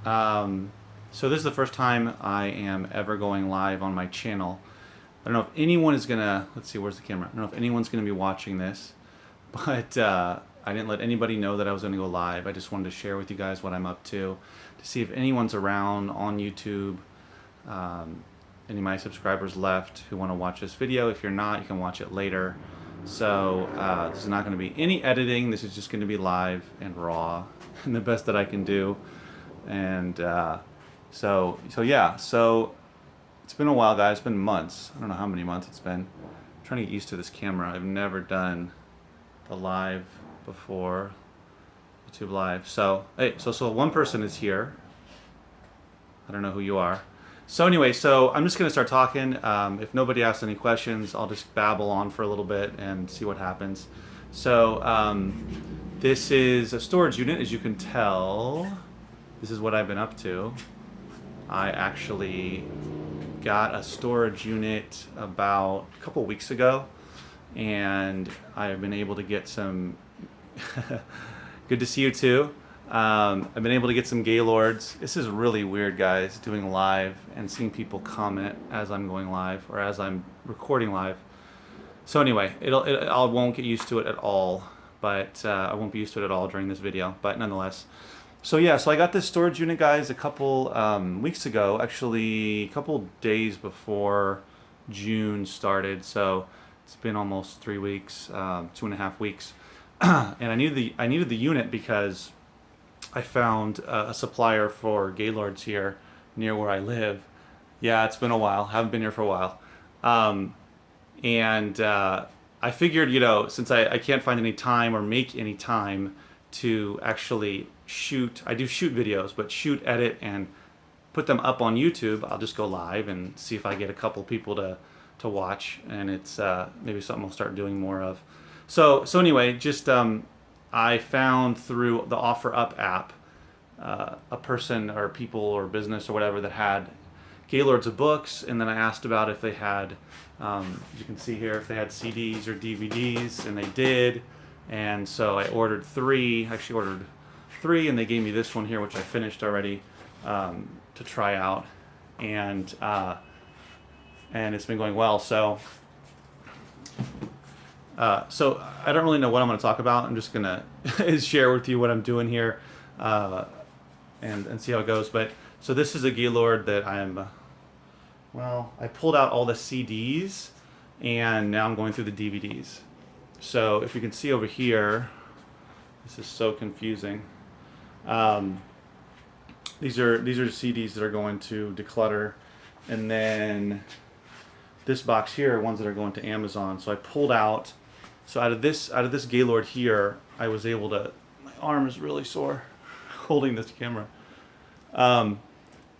So this is the first time I am ever going live on my channel. I don't know if anyone is gonna, let's see, where's the camera? I don't know if anyone's gonna be watching this, but I didn't let anybody know that I was gonna go live. I just wanted to share with you guys what I'm up to see if anyone's around on YouTube. Any of my subscribers left who want to watch this video. If you're not, you can watch it later. So this is not going to be any editing. This is just going to be live and raw and the best that I can do. And so yeah, so it's been a while, guys. It's been months. I don't know how many months it's been. I'm trying to get used to this camera. I've never done the live before, YouTube live. So hey, so one person is here. I don't know who you are. So anyway, so I'm just going to start talking. If nobody asks any questions, I'll just babble on for a little bit and see what happens. So this is a storage unit, as you can tell. This is what I've been up to. I actually got a storage unit about a couple weeks ago, and I've been able to get some, good to see you too. I've been able to get some Gaylords. This is really weird, guys, doing live and seeing people comment as I'm going live or as I'm recording live. So anyway, I won't get used to it at all, but I won't be used to it at all during this video, but nonetheless. So yeah, so I got this storage unit, guys, a couple weeks ago, actually a couple days before June started. So it's been almost 3 weeks, 2.5 weeks. And I needed the unit because I found a supplier for Gaylords here near where I live. Yeah, it's been a while. Haven't been here for a while. I figured, you know, since I can't find any time or make any time to actually shoot, I do shoot videos, but shoot, edit, and put them up on YouTube, I'll just go live and see if I get a couple people to watch, and it's maybe something I'll start doing more of. So anyway, just I found through the OfferUp app a person or people or business or whatever that had Gaylords of books, and then I asked about if they had, you can see here, if they had CDs or DVDs, and they did. And so I ordered 3, actually ordered 3, and they gave me this one here, which I finished already to try out, and it's been going well. So I don't really know what I'm going to talk about. I'm just going to share with you what I'm doing here and see how it goes. But so this is a Gaylord that I pulled out all the CDs, and now I'm going through the DVDs. So if you can see over here, this is so confusing. These are CDs that are going to Declutter, and then this box here are ones that are going to Amazon. So I pulled out. So out of this Gaylord here, I was able to. My arm is really sore holding this camera. I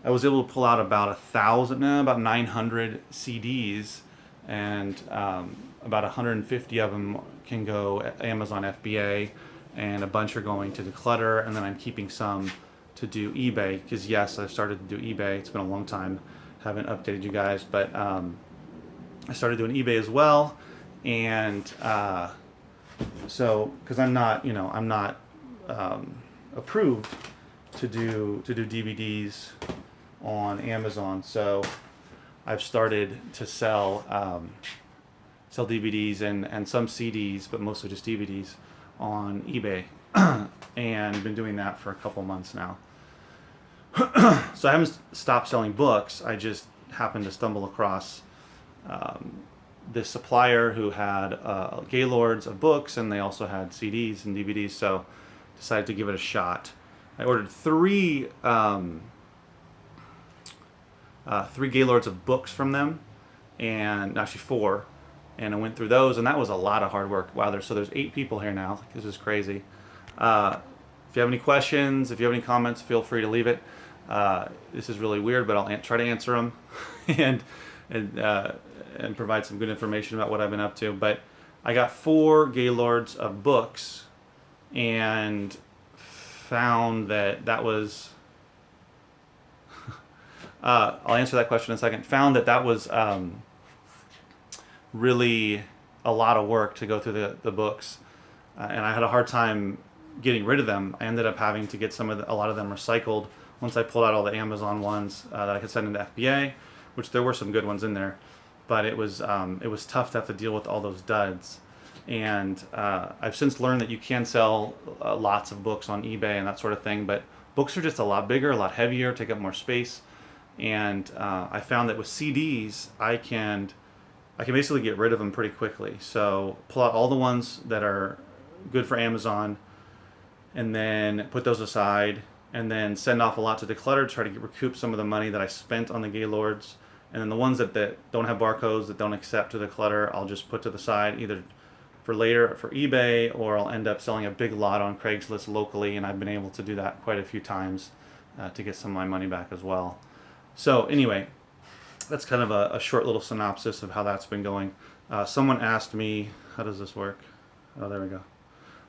was able to pull out about 900 CDs, and about 150 of them can go Amazon FBA, and a bunch are going to Declutter, and then I'm keeping some to do eBay, because yes, I've started to do eBay. It's been a long time, haven't updated you guys, but I started doing eBay as well. And so, because I'm not approved to do DVDs on Amazon, so I've started to sell DVDs and some CDs, but mostly just DVDs on eBay, and been doing that for a couple months now. So I haven't stopped selling books. I just happened to stumble across this supplier who had Gaylords of books, and they also had CDs and DVDs, so decided to give it a shot. I ordered 3 Gaylords of books from them, and actually 4, and I went through those, and that was a lot of hard work. Wow, there's 8 people here now. This is crazy. If you have any questions, if you have any comments, feel free to leave it. This is really weird, but I'll try to answer them and provide some good information about what I've been up to. But I got 4 Gaylords of books, and found that was I'll answer that question in a second. Found that was really a lot of work to go through the books, and I had a hard time getting rid of them. I ended up having to get a lot of them recycled once I pulled out all the Amazon ones that I could send into FBA, which there were some good ones in there, but it was tough to have to deal with all those duds. And I've since learned that you can sell lots of books on eBay and that sort of thing, but books are just a lot bigger, a lot heavier, take up more space. And I found that with CDs, I can basically get rid of them pretty quickly. So pull out all the ones that are good for Amazon, and then put those aside, and then send off a lot to Declutter, try to recoup some of the money that I spent on the Gaylords. And then the ones that don't have barcodes, that don't accept to Declutter, I'll just put to the side, either for later for eBay, or I'll end up selling a big lot on Craigslist locally, and I've been able to do that quite a few times to get some of my money back as well. So anyway, that's kind of a short little synopsis of how that's been going. Someone asked me, how does this work? Oh, there we go.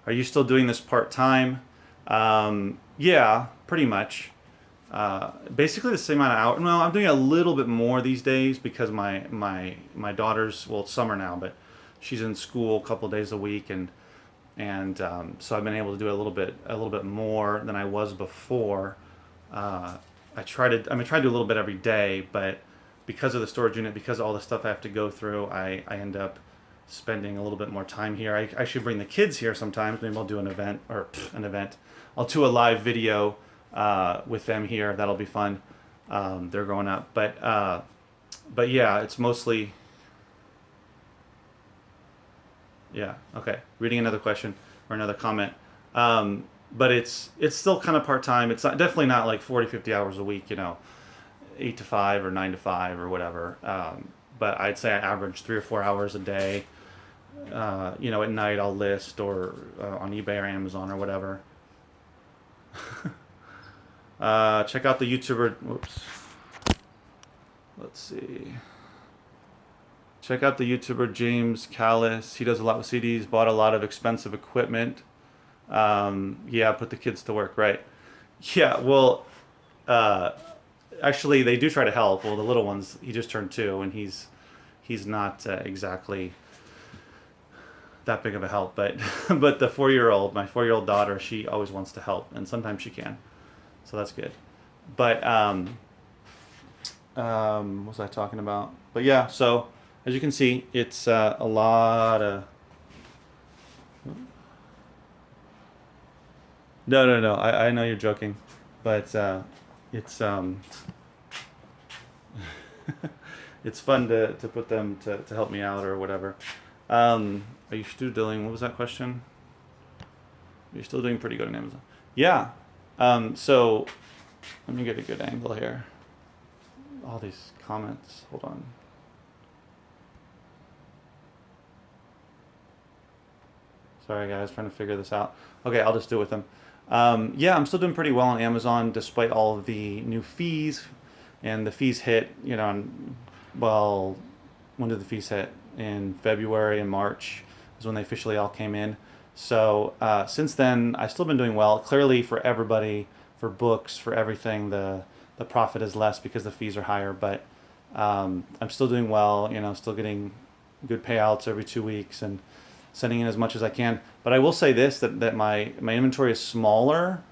Are you still doing this part-time? Yeah, pretty much. Basically the same amount of hours. Well, I'm doing a little bit more these days because my daughter's, well, it's summer now, but she's in school a couple of days a week, and so I've been able to do a little bit more than I was before. I try to do a little bit every day, but because of the storage unit, because of all the stuff I have to go through, I end up spending a little bit more time here. I should bring the kids here sometimes. Maybe I'll do an event. I'll do a live video with them here. That'll be fun. They're growing up, but yeah, it's mostly. Yeah. Okay. Reading another question or another comment. But it's still kind of part-time. It's definitely not like 40, 50 hours a week, 8 to 5 or 9 to 5 or whatever. But I'd say I average 3 or 4 hours a day. At night I'll list or on eBay or Amazon or whatever. Check out the YouTuber. Whoops. Let's see. Check out the YouTuber James Callis. He does a lot with CDs. Bought a lot of expensive equipment. Yeah, put the kids to work, right? Yeah. Well, actually, they do try to help. Well, the little ones. He just turned 2, and he's not exactly that big of a help, but but my 4-year-old daughter, she always wants to help, and sometimes she can, so that's good. But what was I talking about? But yeah, so as you can see, it's a lot of. No. I know you're joking, but it's it's fun to put them to help me out or whatever. Are you still doing, what was that question? You're still doing pretty good on Amazon. Yeah. So let me get a good angle here. All these comments. Hold on. Sorry guys, trying to figure this out. Okay, I'll just do it with them. Yeah, I'm still doing pretty well on Amazon despite all of the new fees. And the fees hit, well, when did the fees hit? In February and March is when they officially all came in. So since then, I've still been doing well. Clearly for everybody, for books, for everything, the profit is less because the fees are higher. But I'm still doing well, still getting good payouts every 2 weeks and sending in as much as I can. But I will say this, that my inventory is smaller.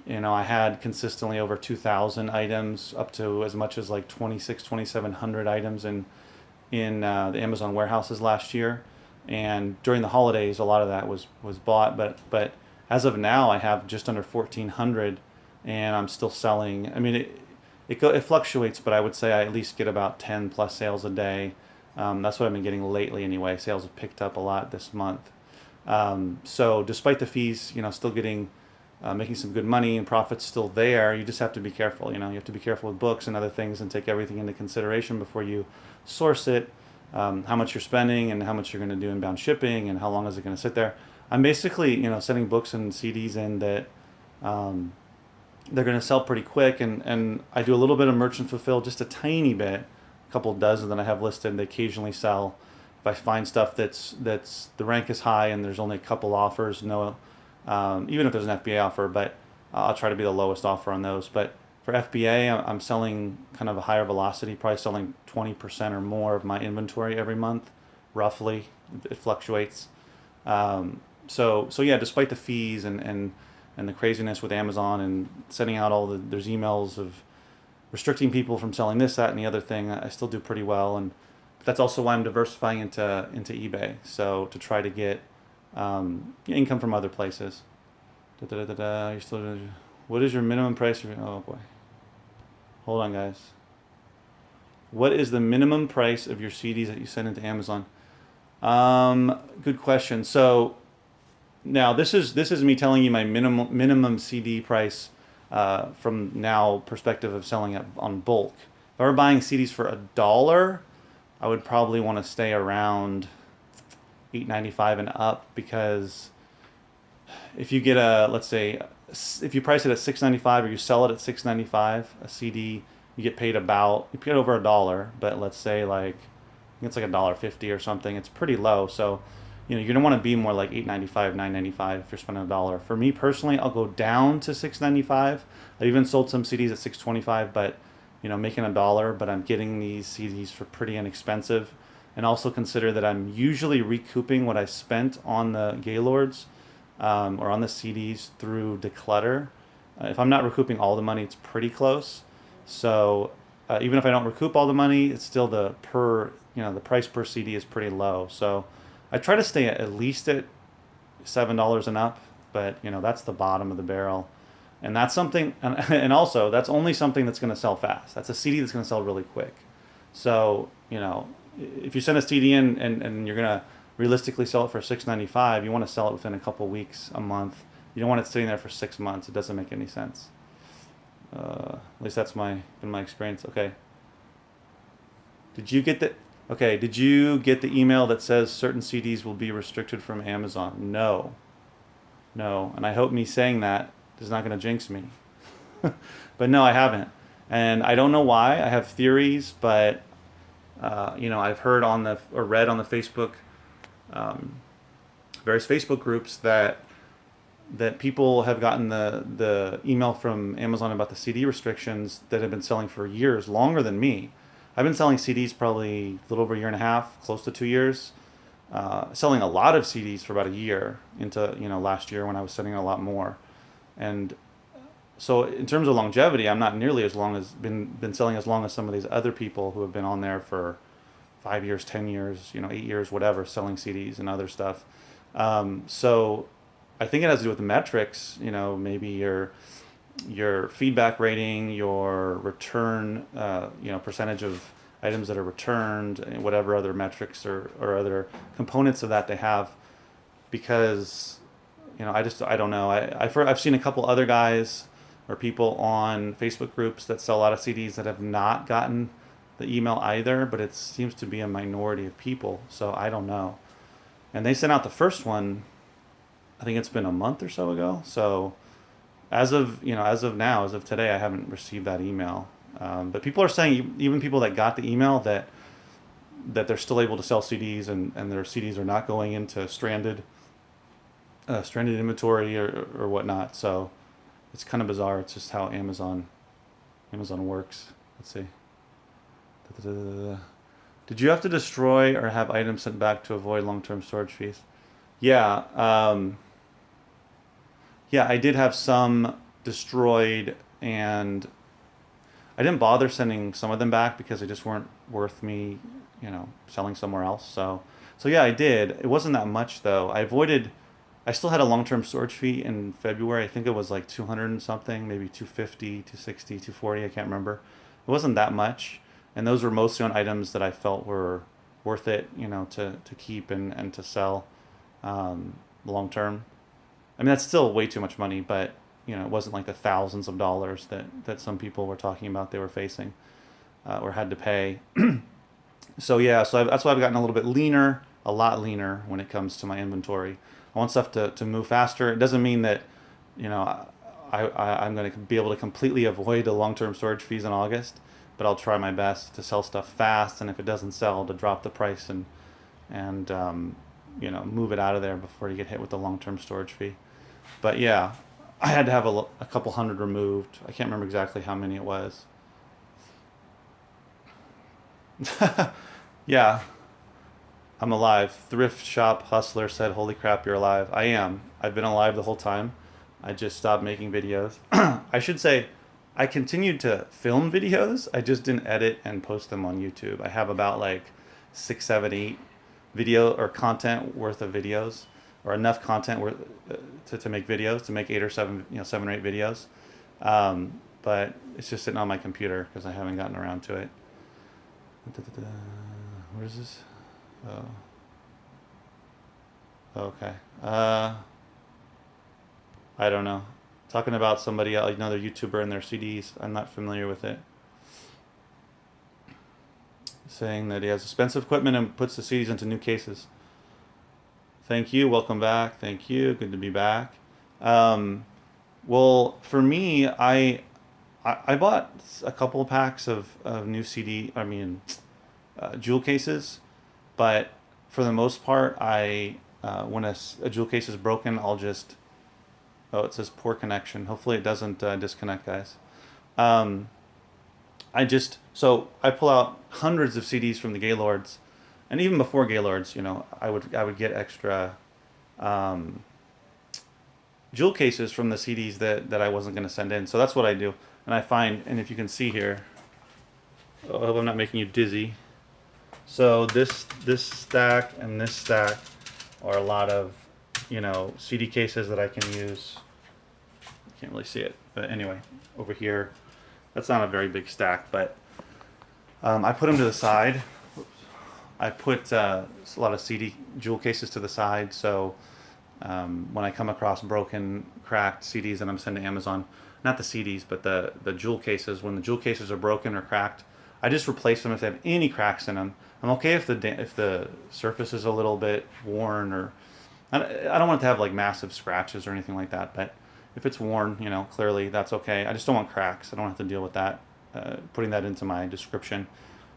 I had consistently over 2,000 items, up to as much as like 2,700 items in the Amazon warehouses last year. And during the holidays, a lot of that was bought. But as of now, I have just under 1,400, and I'm still selling. I mean, it fluctuates, but I would say I at least get about 10 plus sales a day. That's what I've been getting lately anyway. Sales have picked up a lot this month. So despite the fees, still getting, making some good money and profits still there, you just have to be careful. You have to be careful with books and other things and take everything into consideration before you source it, how much you're spending and how much you're going to do inbound shipping and how long is it going to sit there. I'm basically, sending books and CDs in that they're going to sell pretty quick, and I do a little bit of merchant fulfill, just a tiny bit, a couple dozen that I have listed. They occasionally sell. If I find stuff that's the rank is high and there's only a couple offers, even if there's an FBA offer, but I'll try to be the lowest offer on those. But for FBA, I'm selling kind of a higher velocity, probably selling 20% or more of my inventory every month, roughly. It fluctuates. So yeah, despite the fees and and the craziness with Amazon and sending out there's emails of restricting people from selling this, that, and the other thing. I still do pretty well, and that's also why I'm diversifying into eBay. So to try to get income from other places. You're still. What is your minimum price? Oh boy. Hold on, guys. What is the minimum price of your CDs that you send into Amazon? Good question. So now this is me telling you my minimum CD price from now perspective of selling it on bulk. If I were buying CDs for $1, I would probably want to stay around $8.95 and up, because if you get let's say, if you price it at $6.95 or you sell it at $6.95 a CD, you get paid over $1. But let's say like it's like $1.50 or something. It's pretty low. So you're gonna want to be more like $8.95, $9.95 if you're spending $1. For me personally, I'll go down to $6.95. I've even sold some CDs at $6.25, but making $1. But I'm getting these CDs for pretty inexpensive. And also consider that I'm usually recouping what I spent on the Gaylords or on the CDs through Declutter. If I'm not recouping all the money, it's pretty close. So even if I don't recoup all the money, it's still the price per CD is pretty low. So I try to stay at least at $7 and up, but that's the bottom of the barrel. And that's something, and also that's only something that's going to sell fast. That's a CD that's going to sell really quick. So if you send a CD in and you're going to realistically sell it for $6.95, you want to sell it within a couple weeks, a month. You don't want it sitting there for 6 months. It doesn't make any sense. At least that's been my experience. Okay. Did you get the email that says certain CDs will be restricted from Amazon? No. And I hope me saying that is not going to jinx me. But no, I haven't. And I don't know why. I have theories, but I've heard or read on the Facebook, various Facebook groups that people have gotten the email from Amazon about the CD restrictions that have been selling for years, longer than me. I've been selling CDs probably a little over a year and a half, close to 2 years. Selling a lot of CDs for about a year into last year when I was selling a lot more. And so in terms of longevity, I'm not nearly as long as been selling as long as some of these other people who have been on there for 5 years, 10 years, 8 years, whatever, selling CDs and other stuff. So I think it has to do with the metrics, maybe your feedback rating, your return, percentage of items that are returned, whatever other metrics or other components of that they have. Because, I don't know. I've seen a couple other guys or people on Facebook groups that sell a lot of CDs that have not gotten the email either, but it seems to be a minority of people. So I don't know. And they sent out the first one, I think it's been a month or so ago. So as of today, I haven't received that email. But people are saying, even people that got the email, that they're still able to sell CDs and their CDs are not going into stranded inventory or whatnot. So it's kind of bizarre. It's just how Amazon works. Let's see. Did you have to destroy or have items sent back to avoid long-term storage fees? Yeah. I did have some destroyed, and I didn't bother sending some of them back because they just weren't worth me, selling somewhere else. So yeah, I did. It wasn't that much though. I still had a long-term storage fee in February. I think it was like 200 and something, maybe 250, 260, 240. I can't remember. It wasn't that much. And those were mostly on items that I felt were worth it, to keep and to sell long-term. I mean, that's still way too much money, but it wasn't like the thousands of dollars that some people were talking about they were facing or had to pay. So that's why I've gotten a little bit leaner, a lot leaner when it comes to my inventory. I want stuff to move faster. It doesn't mean that I'm going to be able to completely avoid the long-term storage fees in August, but I'll try my best to sell stuff fast, and if it doesn't sell, to drop the price and move it out of there before you get hit with the long-term storage fee. But yeah, I had to have a couple hundred removed. I can't remember exactly how many it was. Yeah, I'm alive. Thrift Shop Hustler said, "Holy crap, you're alive." I am. I've been alive the whole time. I just stopped making videos. I should say I continued to film videos. I just didn't edit and post them on YouTube. I have about like 6, 7, 8 video or content worth of videos, or enough content worth to make videos, to make 8 or 7, 7 or 8 videos. But it's just sitting on my computer because I haven't gotten around to it. Where is this? Oh. Okay. I don't know. Talking about somebody, another YouTuber and their CDs. I'm not familiar with it. Saying that he has expensive equipment and puts the CDs into new cases. Thank you. Welcome back. Thank you. Good to be back. Well, for me, I bought a couple of packs of new jewel cases, but for the most part, when a jewel case is broken, I'll just, oh, it says poor connection. Hopefully it doesn't disconnect, guys. So I pull out hundreds of CDs from the Gaylords, and even before Gaylords, I would get extra jewel cases from the CDs that I wasn't going to send in. So that's what I do. And I find, and if you can see here, I hope I'm not making you dizzy. So this stack and this stack are a lot of, CD cases that I can use. You can't really see it, but anyway, over here, that's not a very big stack, but I put them to the side. I put a lot of CD jewel cases to the side, so when I come across broken, cracked CDs that I'm sending to Amazon, not the CDs, but the jewel cases, when the jewel cases are broken or cracked, I just replace them if they have any cracks in them. I'm okay if the surface is a little bit worn, or I don't want it to have like massive scratches or anything like that, but if it's worn, clearly that's okay. I just don't want cracks. I don't have to deal with that, putting that into my description.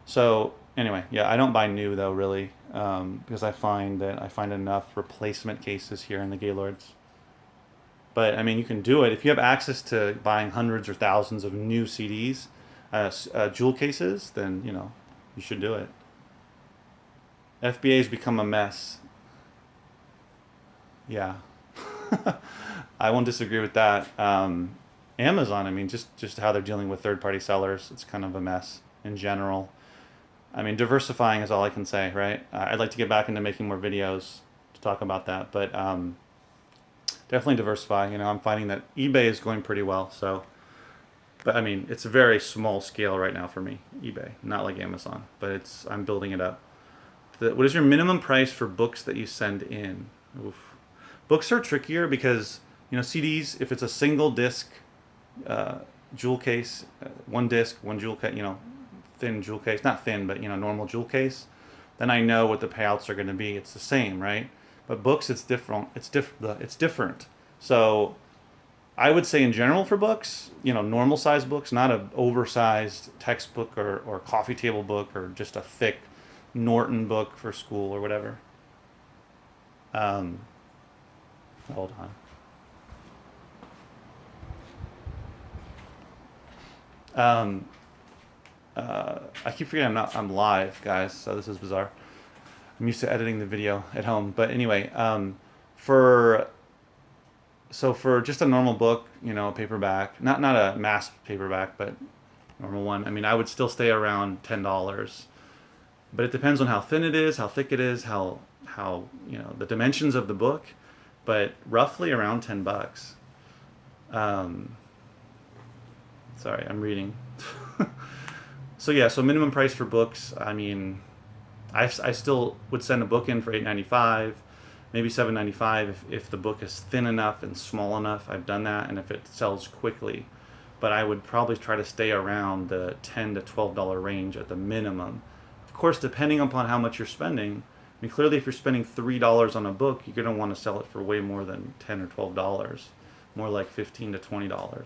So anyway, yeah, I don't buy new though, really, because I find enough replacement cases here in the Gaylords. But I mean, you can do it if you have access to buying hundreds or thousands of new CDs, jewel cases. Then you should do it. FBA's become a mess. Yeah, I won't disagree with that. Amazon, I mean, just how they're dealing with third-party sellers, it's kind of a mess in general. I mean, diversifying is all I can say, right? I'd like to get back into making more videos to talk about that, but definitely diversify. I'm finding that eBay is going pretty well. So, but I mean, it's a very small scale right now for me, eBay, not like Amazon, but I'm building it up. What is your minimum price for books that you send in? Oof. Books are trickier because, CDs, if it's a single disc jewel case, one disc, one jewel case, thin jewel case, not thin, but, normal jewel case, then I know what the payouts are going to be. It's the same, right? But books, it's different. It's different. So I would say in general for books, normal size books, not an oversized textbook or coffee table book or just a thick Norton book for school or whatever. Hold on. I keep forgetting I'm live, guys, so this is bizarre. I'm used to editing the video at home, but anyway, for just a normal book, a paperback, not a mass paperback, but normal one, I mean, I would still stay around $10. But it depends on how thin it is, how thick it is, how the dimensions of the book, but roughly around $10. Sorry, I'm reading. So yeah, so minimum price for books, I mean, I still would send a book in for $8.95, maybe $7.95 if the book is thin enough and small enough. I've done that, and if it sells quickly. But I would probably try to stay around the $10 to $12 range at the minimum. Of course, depending upon how much you're spending, I mean, clearly if you're spending $3 on a book, you're going to want to sell it for way more than $10 or $12, more like $15 to $20.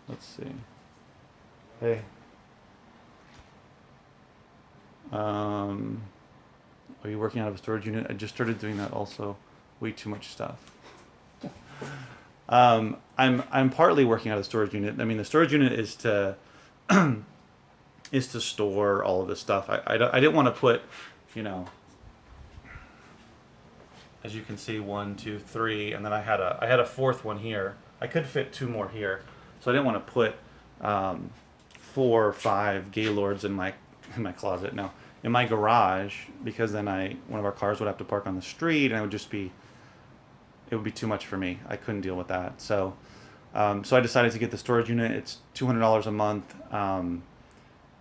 Let's see. Hey. Are you working out of a storage unit? I just started doing that also. Way too much stuff. I'm partly working out of the storage unit. I mean, the storage unit is to store all of this stuff. I didn't want to put, as you can see, 1, 2, 3, and then I had a fourth one here. I could fit 2 more here, so I didn't want to put 4 or 5 Gaylords in my closet. No, in my garage, because then one of our cars would have to park on the street, and it would be too much for me. I couldn't deal with that. So I decided to get the storage unit. It's $200 a month, and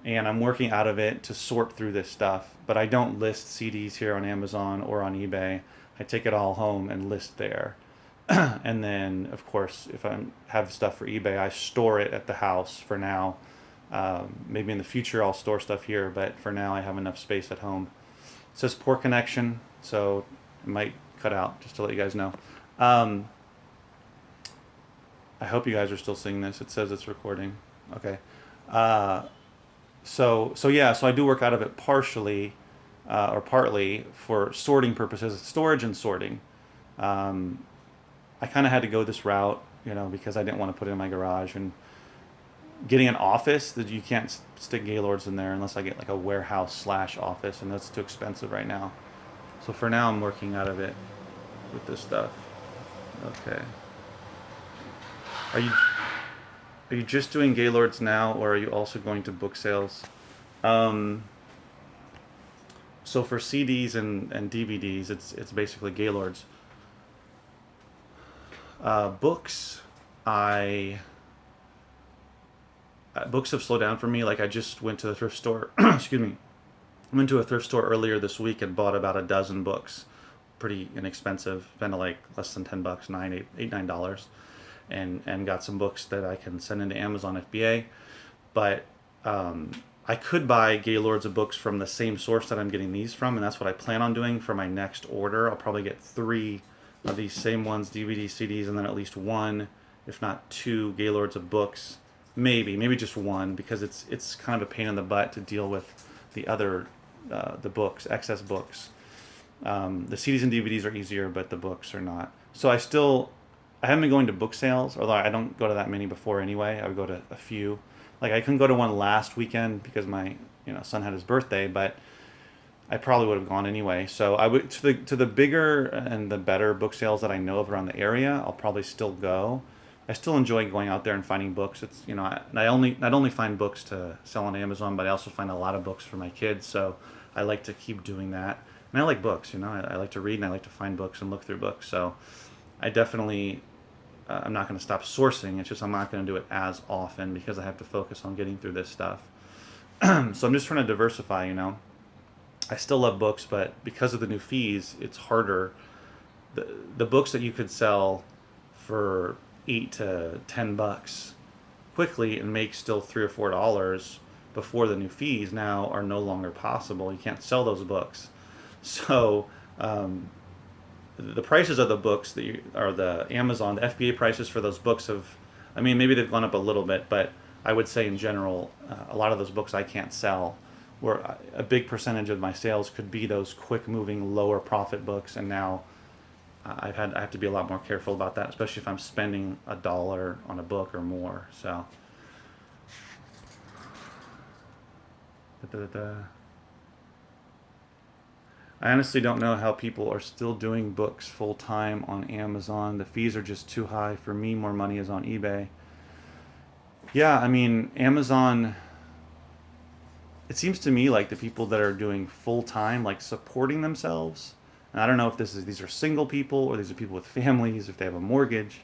I'm working out of it to sort through this stuff. But I don't list CDs here on Amazon or on eBay. I take it all home and list there. And then, of course, if I have stuff for eBay, I store it at the house for now. Maybe in the future I'll store stuff here, but for now I have enough space at home. It says poor connection, so it might cut out, just to let you guys know. I hope you guys are still seeing this. It says it's recording. Okay. So I do work out of it partially, or partly for sorting purposes, storage and sorting. I kind of had to go this route, because I didn't want to put it in my garage, and getting an office that you can't stick Gaylords in there unless I get like a warehouse / office, and that's too expensive right now. So for now I'm working out of it with this stuff. Okay. Are you just doing Gaylords now, or are you also going to book sales? So for CDs and DVDs, it's basically Gaylords. Books have slowed down for me. Like I just went to the thrift store. Excuse me. I went to a thrift store earlier this week and bought about a dozen books. Pretty inexpensive, spent like less than $10, $9, and got some books that I can send into Amazon FBA. But I could buy Gaylords of books from the same source that I'm getting these from, and that's what I plan on doing for my next order. I'll probably get 3 of these same ones, DVD, CDs, and then at least 1, if not 2 Gaylords of books. Maybe just 1, because it's kind of a pain in the butt to deal with the other the books, excess books. The CDs and DVDs are easier, but the books are not. So I haven't been going to book sales, although I don't go to that many before anyway. I would go to a few. Like I couldn't go to one last weekend because my son had his birthday, but I probably would have gone anyway. So I would to the bigger and the better book sales that I know of around the area. I'll probably still go. I still enjoy going out there and finding books. It's I not only find books to sell on Amazon, but I also find a lot of books for my kids. So I like to keep doing that. And I like books. I like to read and I like to find books and look through books. So I definitely I'm not going to stop sourcing. It's just I'm not going to do it as often because I have to focus on getting through this stuff. So I'm just trying to diversify. I still love books, but because of the new fees, it's harder. The books that you could sell for $8 to $10 quickly and make still $3 or $4 before the new fees now are no longer possible. You can't sell those books. So the prices of the books are the Amazon, the FBA prices for those books maybe they've gone up a little bit, but I would say in general, a lot of those books I can't sell. Where a big percentage of my sales could be those quick-moving, lower profit books, and now I have to be a lot more careful about that, especially if I'm spending $1 on a book or more. So, I honestly don't know how people are still doing books full-time on Amazon. The fees are just too high. For me, more money is on eBay. Yeah, Amazon, it seems to me like the people that are doing full-time, like supporting themselves, and I don't know if these are single people or these are people with families, if they have a mortgage,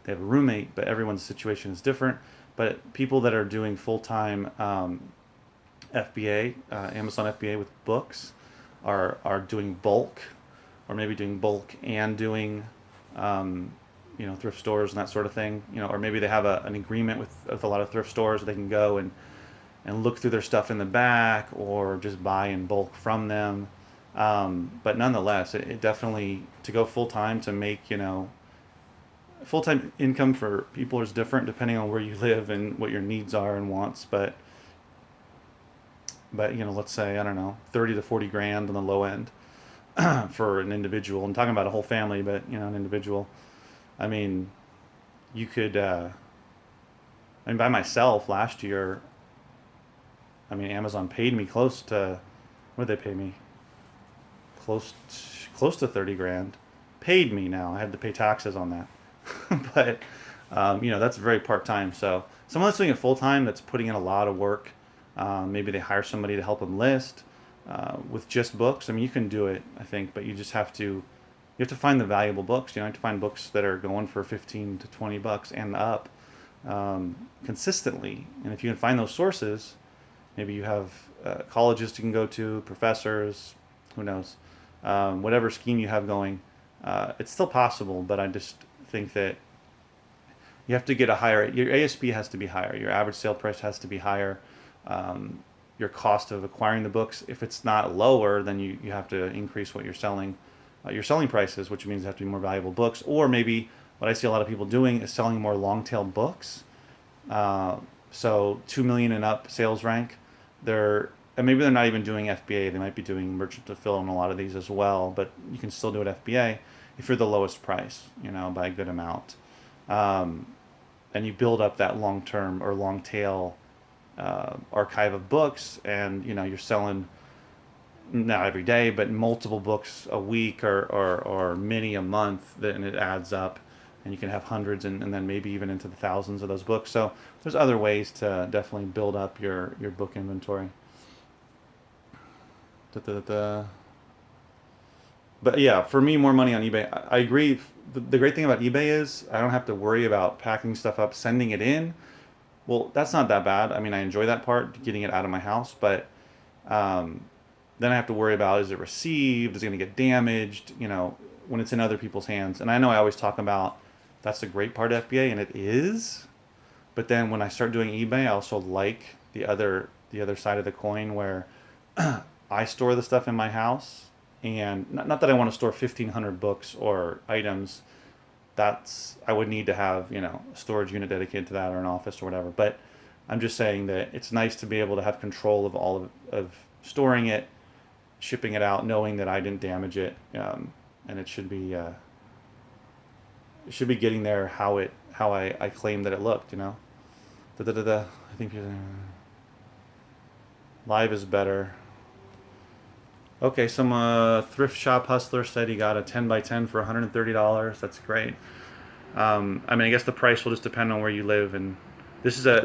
they have a roommate, but everyone's situation is different. But people that are doing full-time FBA, Amazon FBA with books, are doing bulk, or maybe doing bulk and doing thrift stores and that sort of thing, or maybe they have an agreement with a lot of thrift stores. They can go and look through their stuff in the back, or just buy in bulk from them. But nonetheless, it definitely, to go full-time to make, full-time income for people is different depending on where you live and what your needs are and wants. But let's say, I don't know, 30 to 40 grand on the low end for an individual. I'm talking about a whole family, but an individual. You could, by myself last year, Amazon paid me what did they pay me? Close to 30 grand. paid me now. I had to pay taxes on that. But, that's very part-time. So someone that's doing it full-time, that's putting in a lot of work, maybe they hire somebody to help them list with just books. I mean, you can do it, I think, but you just have to find the valuable books. You have to find books that are going for 15 to 20 bucks and up consistently. And if you can find those sources, maybe you have colleges you can go to, professors, who knows, whatever scheme you have going, it's still possible. But I just think that you have to get your ASP has to be higher, your average sale price has to be higher, your cost of acquiring the books, if it's not lower, then you have to increase what you're selling, your selling prices, which means they have to be more valuable books. Or maybe what I see a lot of people doing is selling more long-tail books. So 2 million and up sales rank. And maybe they're not even doing FBA. They might be doing merchant to fill on a lot of these as well. But you can still do it FBA if you're the lowest price, by a good amount. And you build up that long-term or long-tail archive of books, and you're selling not every day, but multiple books a week or many a month. Then it adds up, and you can have hundreds and then maybe even into the thousands of those books. So there's other ways to definitely build up your book inventory. But yeah, for me, more money on eBay. I agree. The great thing about eBay is I don't have to worry about packing stuff up, sending it in. Well, that's not that bad. I mean, I enjoy that part, getting it out of my house. But then I have to worry about, is it received? Is it going to get damaged? When it's in other people's hands. And I know I always talk about that's the great part of FBA, and it is. But then when I start doing eBay, I also like the other side of the coin, where I store the stuff in my house. And not that I want to store 1,500 books or items. I would need to have, a storage unit dedicated to that, or an office or whatever. But I'm just saying that it's nice to be able to have control of all of storing it, shipping it out, knowing that I didn't damage it, and it should be getting there how I claimed that it looked. I think live is better. Okay, some thrift shop hustler said he got a 10x10 for $130. That's great. I guess the price will just depend on where you live, and this is a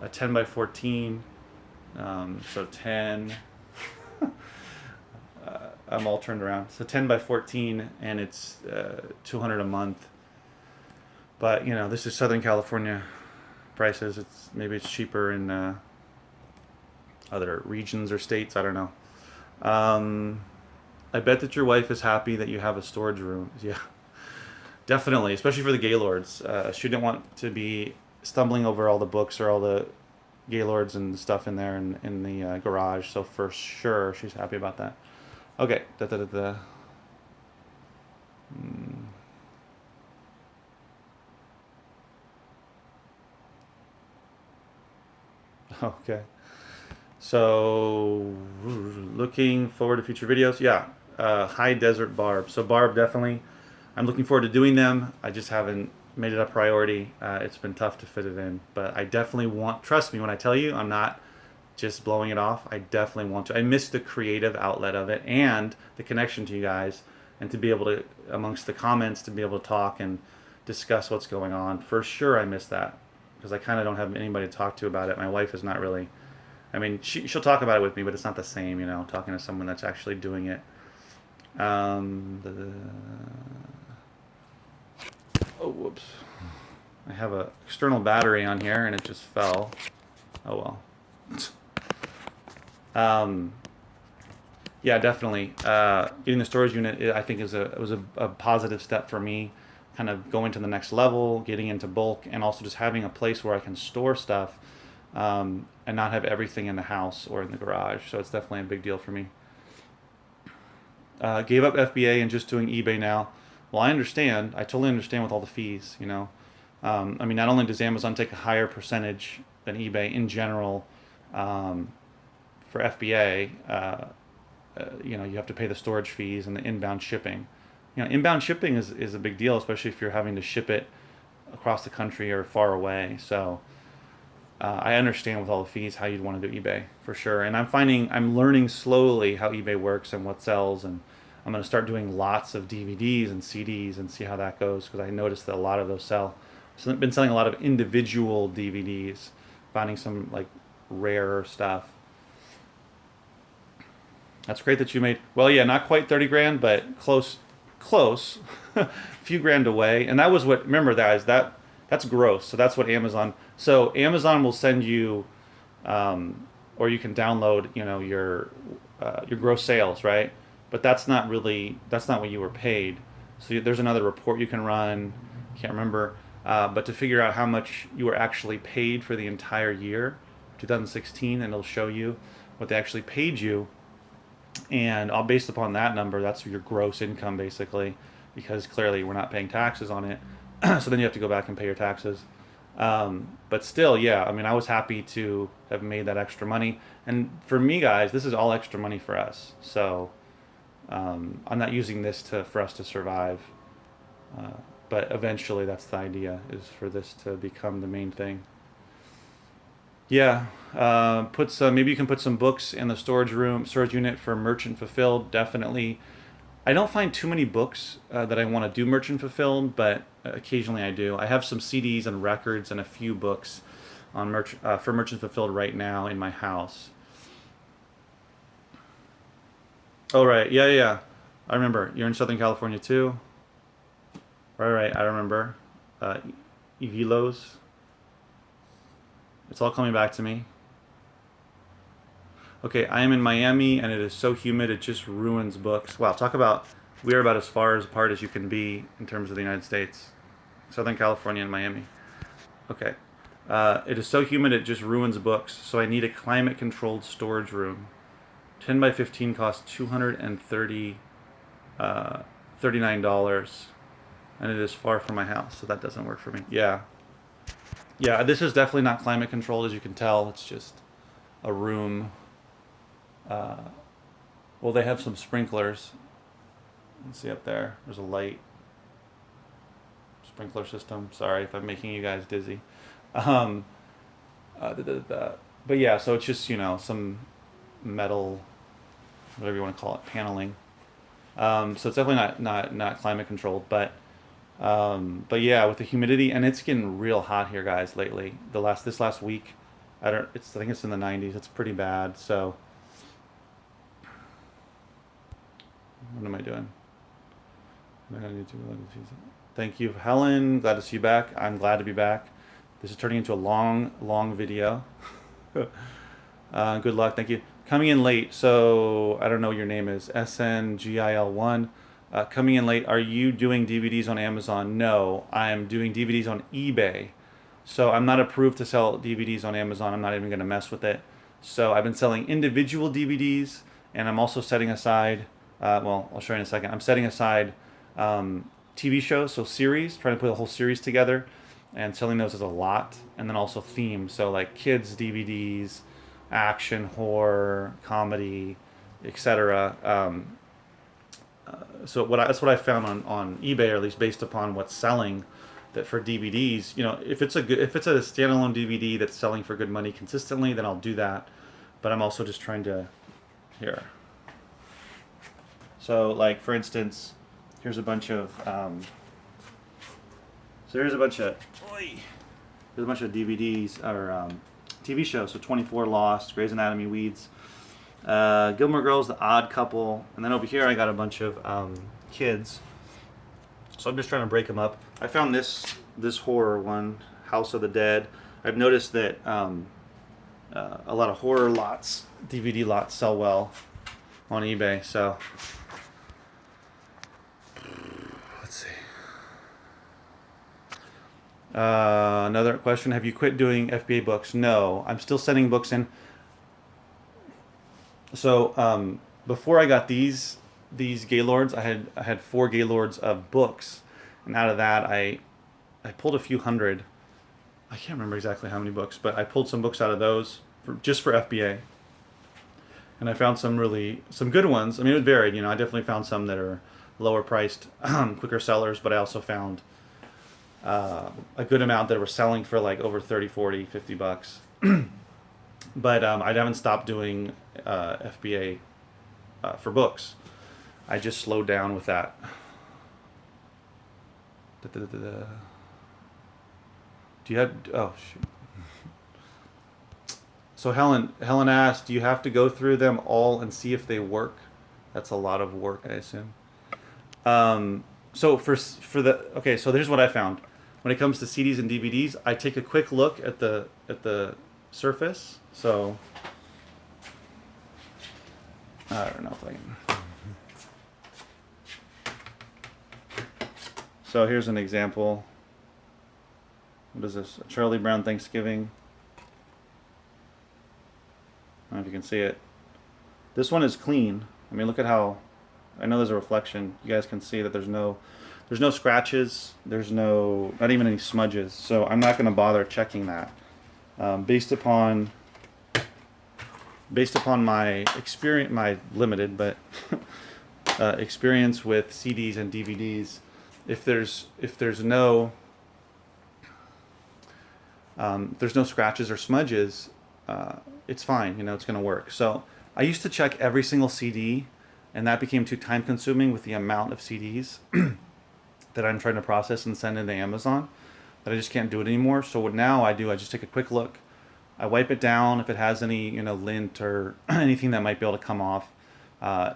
10x14. So 10. I'm all turned around. So 10x14, and it's $200 a month. But this is Southern California prices. Maybe it's cheaper in other regions or states. I don't know. I bet that your wife is happy that you have a storage room. Yeah, definitely, especially for the Gaylords. She didn't want to be stumbling over all the books or all the Gaylords and stuff in there in the garage. So for sure, she's happy about that. Okay. Okay. So, looking forward to future videos. Yeah, High Desert Barb. So Barb, definitely, I'm looking forward to doing them. I just haven't made it a priority. It's been tough to fit it in. But I definitely trust me when I tell you, I'm not just blowing it off. I definitely want to. I miss the creative outlet of it and the connection to you guys, and to be able to, amongst the comments, to be able to talk and discuss what's going on. For sure, I miss that, because I kind of don't have anybody to talk to about it. My wife is not really... she'll talk about it with me, but it's not the same, talking to someone that's actually doing it. Oh, whoops. I have an external battery on here, and it just fell. Oh, well. Yeah, definitely. Getting the storage unit, I think, was a positive step for me. Kind of going to the next level, getting into bulk, and also just having a place where I can store stuff. And not have everything in the house or in the garage. So it's definitely a big deal for me. Gave up FBA and just doing eBay now. Well, I understand. I totally understand with all the fees, not only does Amazon take a higher percentage than eBay in general for FBA, you have to pay the storage fees and the inbound shipping. Inbound shipping is a big deal, especially if you're having to ship it across the country or far away. So I understand with all the fees how you'd want to do eBay, for sure. And I'm learning slowly how eBay works and what sells, and I'm going to start doing lots of DVDs and CDs and see how that goes, because I noticed that a lot of those sell. So I've been selling a lot of individual DVDs, finding some like rare stuff. That's great that you made, well, yeah, not quite 30 grand, but close, a few grand away. And that was what, remember guys, that's gross. So that's what Amazon, so Amazon will send you, or you can download, your gross sales, right? But that's not what you were paid. So there's another report you can run, can't remember, but to figure out how much you were actually paid for the entire year, 2016, and it'll show you what they actually paid you. And based upon that number, that's your gross income basically, because clearly we're not paying taxes on it. So then you have to go back and pay your taxes. But still, yeah, I mean, I was happy to have made that extra money. And for me, guys, this is all extra money for us. So I'm not using this for us to survive. But eventually that's the idea, is for this to become the main thing. Yeah, maybe you can put some books in the storage unit for merchant fulfilled. Definitely. I don't find too many books that I want to do merchant fulfilled, but occasionally I do. I have some CDs and records and a few books on for merchant fulfilled right now in my house. Oh right, yeah. I remember you're in Southern California too. Right. I remember. Evilos. It's all coming back to me. Okay, I am in Miami and it is so humid it just ruins books. Wow, we are about as far apart as you can be in terms of the United States. Southern California and Miami. Okay. It is so humid it just ruins books, so I need a climate controlled storage room. 10 by 15 costs $239, and it is far from my house, so that doesn't work for me. Yeah, this is definitely not climate controlled, as you can tell. It's just a room. Well, they have some sprinklers. You can see up there, there's a light sprinkler system. Sorry if I'm making you guys dizzy. But yeah, so it's just, some metal, whatever you want to call it, paneling. So it's definitely not climate controlled, but yeah, with the humidity, and it's getting real hot here, guys, lately. This last week, I think it's in the 90s. It's pretty bad. So what am I doing? Thank you, Helen. Glad to see you back. I'm glad to be back. This is turning into a long video. Good luck. Thank you. Coming in late. So I don't know what your name is. SNGIL1. Coming in late. Are you doing DVDs on Amazon? No, I'm doing DVDs on eBay. So I'm not approved to sell DVDs on Amazon. I'm not even going to mess with it. So I've been selling individual DVDs, and I'm also setting aside, well, I'll show you in a second. I'm setting aside TV shows, so series, trying to put a whole series together and selling those as a lot, and then also themes. So like kids DVDs, action, horror, comedy, etc. So that's what I found on eBay, or at least based upon what's selling, that for DVDs, if it's a standalone DVD that's selling for good money consistently, then I'll do that. But I'm also just trying to here. So like for instance, here's a bunch of DVDs or TV shows. So 24, Lost, Grey's Anatomy, Weeds, Gilmore Girls, The Odd Couple, and then over here I got a bunch of kids. So I'm just trying to break them up. I found this horror one, House of the Dead. I've noticed that a lot of horror DVD lots sell well on eBay. So let's see. Another question: have you quit doing FBA books? No, I'm still sending books in. So before I got these Gaylords, I had 4 Gaylords of books, and out of that I pulled a few hundred. I can't remember exactly how many books, but I pulled some books out of those just for FBA, and I found some good ones. I mean, it varied. I definitely found some that are lower priced, quicker sellers, but I also found a good amount that were selling for like over 30, 40, 50 bucks. But I haven't stopped doing FBA for books. I just slowed down with that. Do you have, oh shoot. So Helen asked, do you have to go through them all and see if they work? That's a lot of work, I assume. So okay, so here's what I found. When it comes to CDs and DVDs, I take a quick look at the surface. So I don't know if I can. So here's an example. What is this? A Charlie Brown Thanksgiving. I don't know if you can see it. This one is clean. I mean, look at how, I know there's a reflection. You guys can see that there's no scratches. There's not even any smudges. So I'm not going to bother checking that. Based upon my experience, my limited but experience with CDs and DVDs, if there's no scratches or smudges, it's fine. You know, it's going to work. So I used to check every single CD, and that became too time consuming with the amount of CDs that I'm trying to process and send into Amazon, that I just can't do it anymore. So what now I do, I just take a quick look. I wipe it down if it has any, you know, lint or anything that might be able to come off.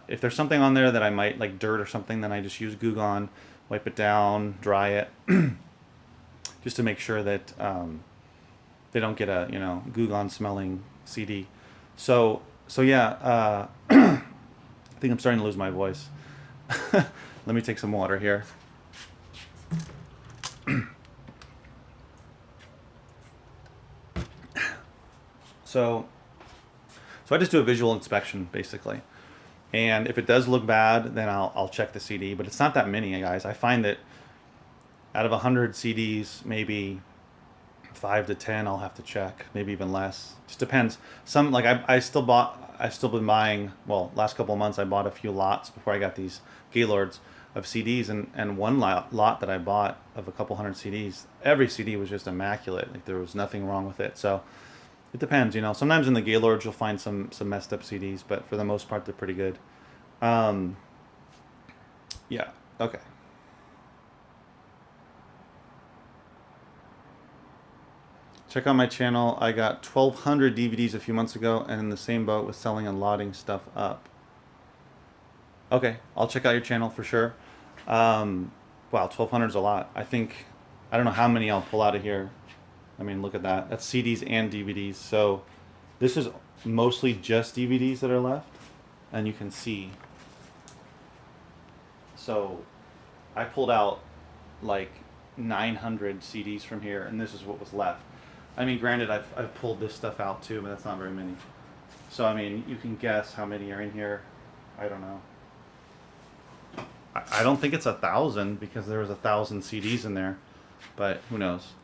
If there's something on there that I might, like dirt or something, then I just use Goo Gone, wipe it down, dry it, just to make sure that they don't get a, you know, Goo Gone smelling CD. So yeah, I think I'm starting to lose my voice. Let me take some water here. So I just do a visual inspection basically, and if it does look bad, then I'll check the CD. But it's not that many, guys. I find that out of 100 CDs, maybe 5 to 10 I'll have to check, maybe even less. Just depends. Some, like I've still been buying. Well, last couple of months I bought a few lots before I got these Gaylords of CDs, and one lot that I bought of a couple hundred CDs, every CD was just immaculate. Like there was nothing wrong with it. So it depends, you know. Sometimes in the Gaylords you'll find some messed up CDs, but for the most part they're pretty good. Yeah. Okay. Check out my channel. I got 1,200 DVDs a few months ago, and in the same boat with selling and lotting stuff up. Okay, I'll check out your channel for sure. Wow, 1,200 is a lot. I don't know how many I'll pull out of here. I mean, look at that. That's CDs and DVDs. So this is mostly just DVDs that are left, and you can see. So I pulled out like 900 CDs from here, and this is what was left. I mean, granted, I've pulled this stuff out too, but that's not very many. So I mean, you can guess how many are in here. I don't know. I don't think it's 1,000 because there was 1,000 CDs in there, but who knows?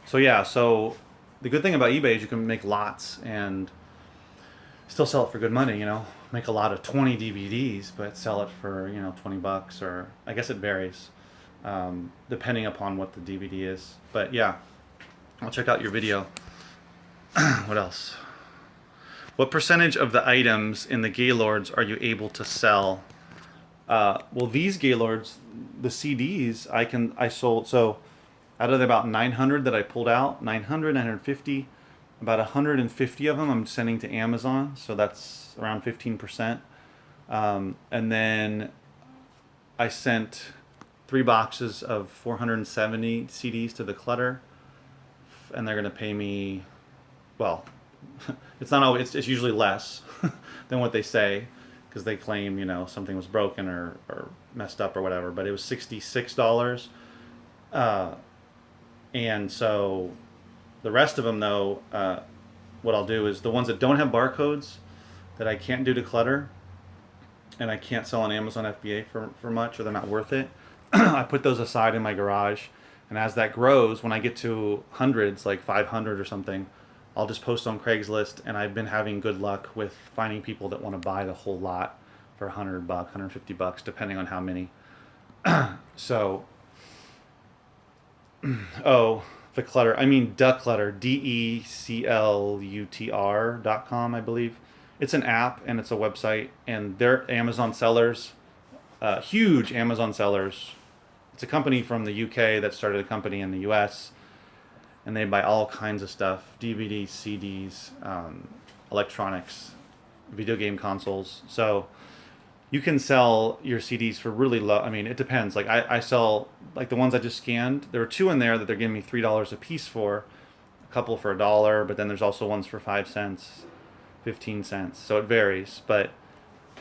So yeah, so the good thing about eBay is you can make lots and still sell it for good money, you know. Make a lot of 20 DVDs, but sell it for, you know, $20, or I guess it varies depending upon what the DVD is. But yeah, I'll check out your video. What else? What percentage of the items in the Gaylords are you able to sell? Well, these Gaylords, the CDs, I sold, so out of the about 900 that I pulled out, 950, about 150 of them I'm sending to Amazon, so that's around 15%. And then I sent 3 boxes of 470 CDs to Declutter, and they're going to pay me, well, it's not always, it's usually less than what they say, because they claim, you know, something was broken or messed up or whatever, but it was $66. And so the rest of them, though, what I'll do is the ones that don't have barcodes, that I can't do Declutter, and I can't sell on Amazon FBA for much, or they're not worth it, I put those aside in my garage, and as that grows, when I get to hundreds, like 500 or something, I'll just post on Craigslist, and I've been having good luck with finding people that want to buy the whole lot for $100, $150, depending on how many. So, oh, Declutter, I mean Declutter, DECLUTR.com, I believe. It's an app and it's a website, and they're Amazon sellers. huge Amazon sellers. It's a company from the UK that started a company in the US, and they buy all kinds of stuff: DVDs, CDs, electronics, video game consoles. So you can sell your CDs for really low. I mean, it depends. Like I sell like the ones I just scanned. There were two in there that they're giving me $3 a piece for, a couple for $1, but then there's also ones for 5 cents, 15 cents. So it varies. But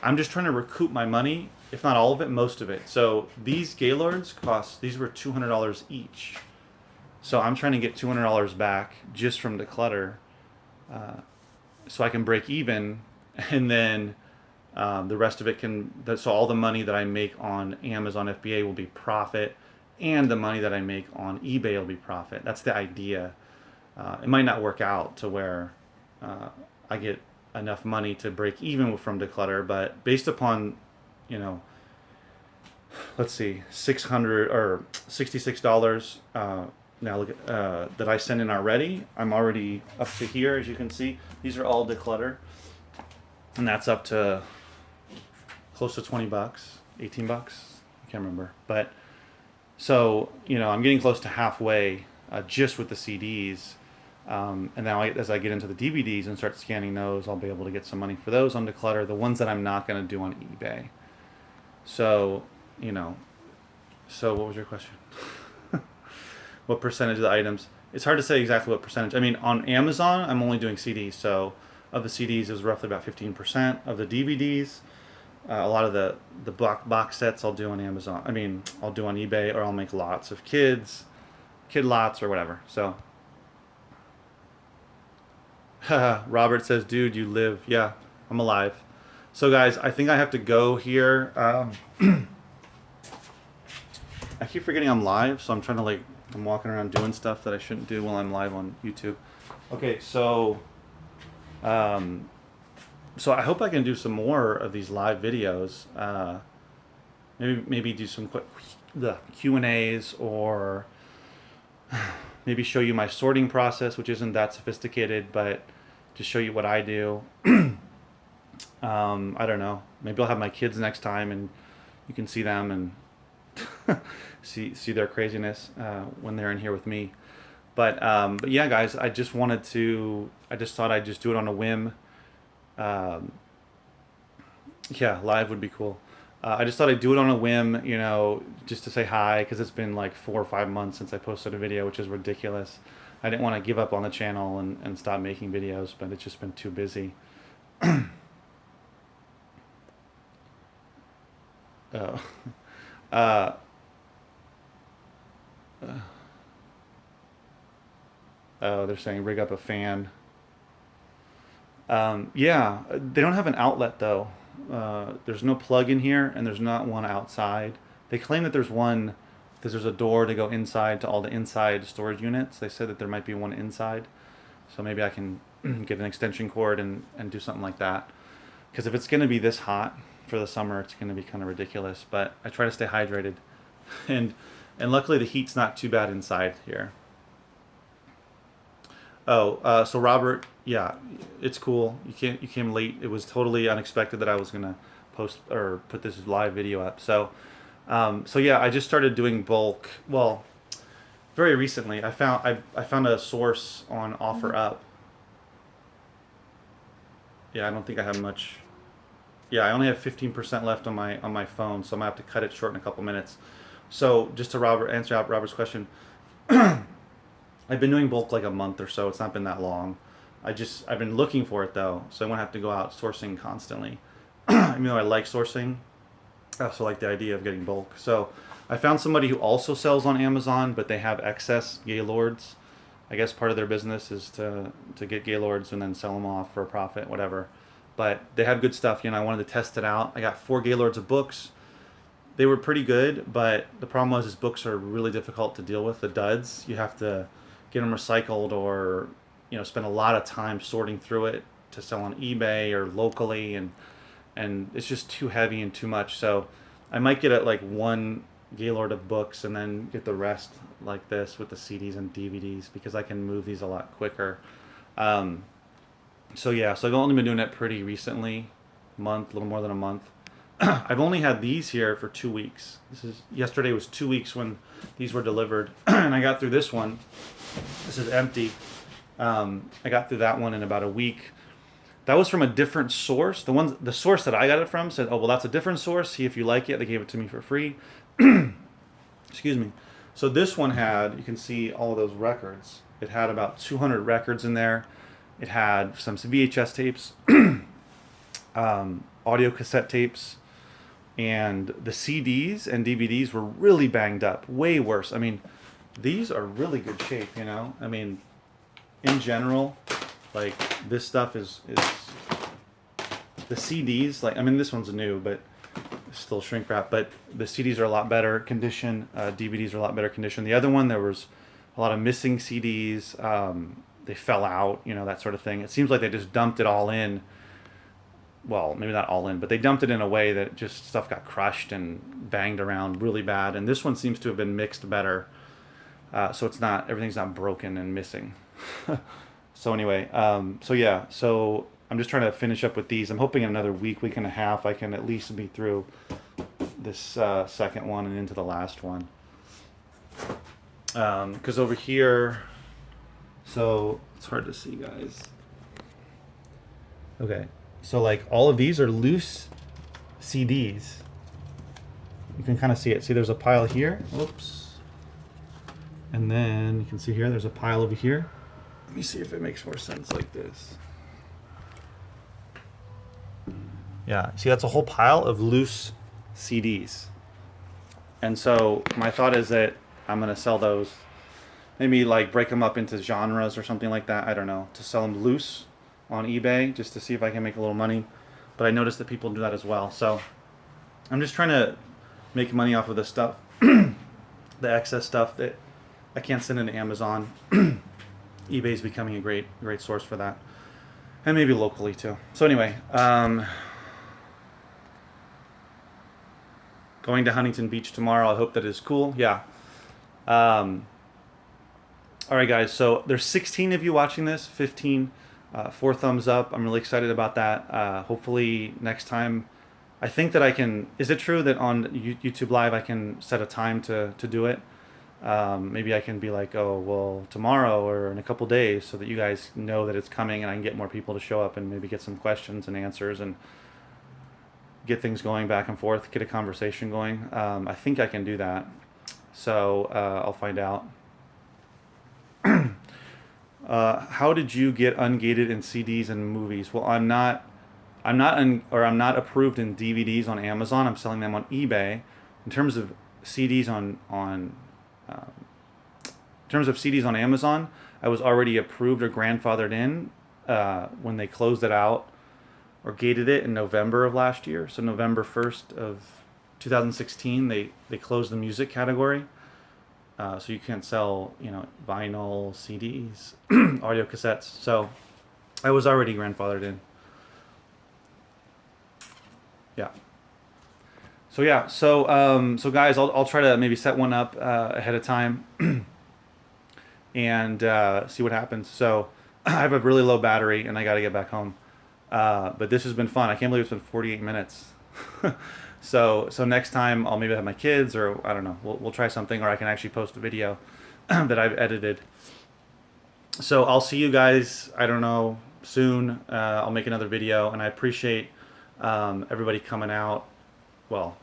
I'm just trying to recoup my money, if not all of it, most of it. So these Gaylords these were $200 each. So I'm trying to get $200 back just from Declutter, so I can break even, and then the rest of it so all the money that I make on Amazon FBA will be profit, and the money that I make on eBay will be profit. That's the idea. It might not work out to where I get enough money to break even from Declutter, but based upon, let's see, $600 or $66 now look at, that I sent in already. I'm already up to here, as you can see. These are all Declutter, and that's up to close to 20 bucks, 18 bucks. I can't remember. But so, I'm getting close to halfway just with the CDs. And now as I get into the DVDs and start scanning those, I'll be able to get some money for those on Declutter, the ones that I'm not going to do on eBay. So, so what was your question? What percentage of the items? It's hard to say exactly what percentage. I mean, on Amazon, I'm only doing CDs. So of the CDs, it was roughly about 15%. Of the DVDs, a lot of the box sets I'll do on Amazon. I mean, I'll do on eBay, or I'll make lots of kid lots or whatever. So Robert says, dude, you live. Yeah, I'm alive. So guys, I think I have to go here. I keep forgetting I'm live, so I'm trying to I'm walking around doing stuff that I shouldn't do while I'm live on YouTube. Okay, so so I hope I can do some more of these live videos. Maybe do some the Q&As, or maybe show you my sorting process, which isn't that sophisticated, but just show you what I do. I don't know. Maybe I'll have my kids next time, and you can see them and see their craziness when they're in here with me. But yeah, guys, I just thought I'd just do it on a whim. Yeah, live would be cool. I just thought I'd do it on a whim, just to say hi, because it's been like 4 or 5 months since I posted a video, which is ridiculous. I didn't want to give up on the channel and stop making videos, but it's just been too busy. Oh, they're saying rig up a fan. Yeah, they don't have an outlet though. There's no plug in here, and there's not one outside. They claim that there's one, because there's a door to go inside to all the inside storage units. They said that there might be one inside, so maybe I can get an extension cord and do something like that. Because if it's going to be this hot for the summer, it's going to be kind of ridiculous. But I try to stay hydrated, and luckily the heat's not too bad inside here. Oh, so Robert, yeah, it's cool. You came late. It was totally unexpected that I was gonna post or put this live video up. So yeah, I just started doing bulk. Well, very recently, I found a source on OfferUp. Yeah, I don't think I have much. Yeah, I only have 15% left on my phone, so I'm gonna have to cut it short in a couple minutes. So just to answer out Robert's question. I've been doing bulk like a month or so. It's not been that long. I've been looking for it though, so I won't have to go out sourcing constantly. Even though I like sourcing, I also like the idea of getting bulk. So I found somebody who also sells on Amazon, but they have excess Gaylords. I guess part of their business is to get Gaylords and then sell them off for a profit, whatever. But they have good stuff. I wanted to test it out. I got 4 Gaylords of books. They were pretty good, but the problem was his books are really difficult to deal with. The duds, you have to get them recycled, or spend a lot of time sorting through it to sell on eBay or locally, and it's just too heavy and too much. So I might get like 1 Gaylord of books and then get the rest like this with the CDs and DVDs, because I can move these a lot quicker. So yeah, so I've only been doing it pretty recently, a little more than a month. I've only had these here for 2 weeks. Yesterday was 2 weeks when these were delivered, and I got through this one. This is empty. I got through that one in about a week. That was from a different source. The source that I got it from said, "Oh, well, that's a different source. See if you like it." They gave it to me for free. Excuse me. So this one had, you can see all of those records. It had about 200 records in there. It had some VHS tapes, audio cassette tapes, and the CDs and DVDs were really banged up, way worse. I mean, these are really good shape, you know? I mean, in general, like, this stuff is the CDs, like, I mean, this one's new, but still shrink wrap, but the CDs are a lot better condition, DVDs are a lot better condition. The other one, there was a lot of missing CDs, they fell out, you know, that sort of thing. It seems like they just dumped it all in. Well, maybe not all in, but they dumped it in a way that just stuff got crushed and banged around really bad. And this one seems to have been mixed better. So it's not, everything's not broken and missing. So anyway, so I'm just trying to finish up with these. I'm hoping in another week and a half, I can at least be through this second one and into the last one. Because over here, so it's hard to see, guys. Okay. So like all of these are loose CDs. You can kind of see it. See, there's a pile here. Oops. And then you can see here, there's a pile over here. Let me see if it makes more sense like this. Yeah, see, that's a whole pile of loose CDs. And so my thought is that I'm going to sell those, maybe like break them up into genres or something like that. I don't know, to sell them loose on eBay just to see if I can make a little money. But I noticed that people do that as well. So I'm just trying to make money off of this stuff, the excess stuff that I can't send into Amazon. eBay's becoming a great source for that, and maybe locally too. So anyway, going to Huntington Beach tomorrow. I hope that is cool. Yeah. All right, guys. So there's 16 of you watching this. 15. 4 thumbs up. I'm really excited about that. Hopefully next time, I think that I can, is it true that on YouTube Live I can set a time to do it? Maybe I can be like, oh, well, tomorrow or in a couple days, so that you guys know that it's coming and I can get more people to show up and maybe get some questions and answers and get things going back and forth, get a conversation going. I think I can do that. So I'll find out. How did you get ungated in CDs and movies? Well, I'm not approved in DVDs on Amazon. I'm selling them on eBay. In terms of CDs on Amazon, I was already approved or grandfathered in when they closed it out or gated it in November of last year. So November 1st of 2016, they closed the music category. So you can't sell, you know, vinyl, CDs, audio cassettes. So I was already grandfathered in. Yeah. So yeah. So guys, I'll try to maybe set one up ahead of time and see what happens. So I have a really low battery and I got to get back home. But this has been fun. I can't believe it's been 48 minutes. So next time I'll maybe have my kids, or I don't know, we'll try something, or I can actually post a video that I've edited. So I'll see you guys, I don't know, soon. I'll make another video, and I appreciate everybody coming out, well,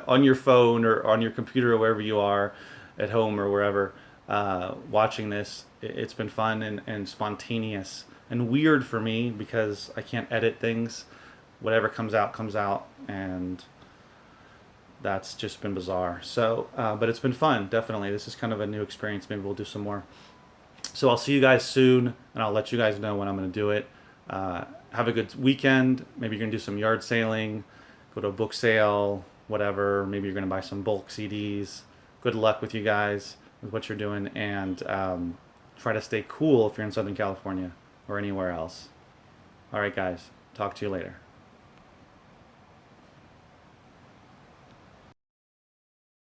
on your phone or on your computer or wherever you are, at home or wherever, watching this. It's been fun and spontaneous and weird for me because I can't edit things. Whatever comes out, and that's just been bizarre. So, but it's been fun, definitely. This is kind of a new experience. Maybe we'll do some more. So I'll see you guys soon, and I'll let you guys know when I'm going to do it. Have a good weekend. Maybe you're going to do some yard sailing, go to a book sale, whatever. Maybe you're going to buy some bulk CDs. Good luck with you guys with what you're doing, and try to stay cool if you're in Southern California or anywhere else. All right, guys. Talk to you later.